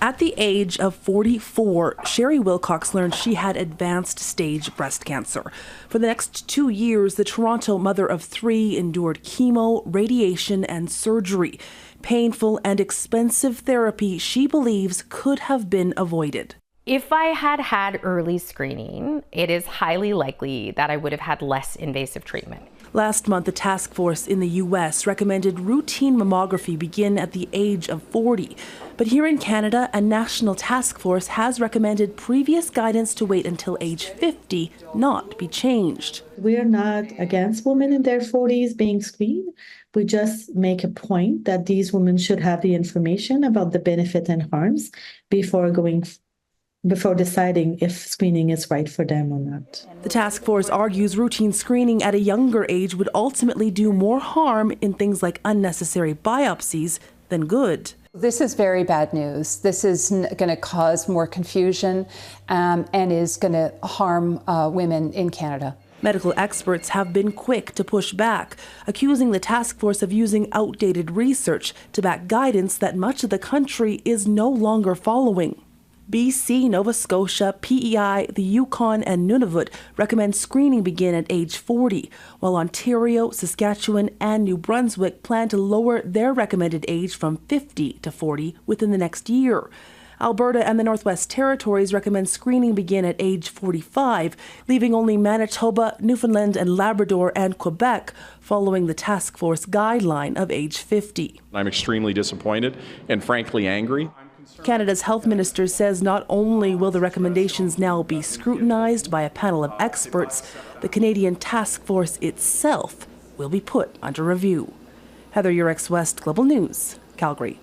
At the age of 44, Sherry Wilcox learned she had advanced stage breast cancer. For the next 2 years, the Toronto mother of 3 endured chemo, radiation, and surgery. Painful and expensive therapy she believes could have been avoided. If I had had early screening, it is highly likely that I would have had less invasive treatment. Last month, a task force in the U.S. recommended routine mammography begin at the age of 40. But here in Canada, a national task force has recommended previous guidance to wait until age 50 not be changed. We are not against women in their 40s being screened. We just make a point that these women should have the information about the benefit and harms before deciding if screening is right for them or not. The task force argues routine screening at a younger age would ultimately do more harm in things like unnecessary biopsies than good. This is very bad news. This is going to cause more confusion and is going to harm women in Canada. Medical experts have been quick to push back, accusing the task force of using outdated research to back guidance that much of the country is no longer following. BC, Nova Scotia, PEI, the Yukon, and Nunavut recommend screening begin at age 40, while Ontario, Saskatchewan, and New Brunswick plan to lower their recommended age from 50 to 40 within the next year. Alberta and the Northwest Territories recommend screening begin at age 45, leaving only Manitoba, Newfoundland and Labrador, and Quebec following the task force guideline of age 50. I'm extremely disappointed and frankly angry. Canada's Health Minister says not only will the recommendations now be scrutinized by a panel of experts, the Canadian task force itself will be put under review. Heather Yourex-West, Global News, Calgary.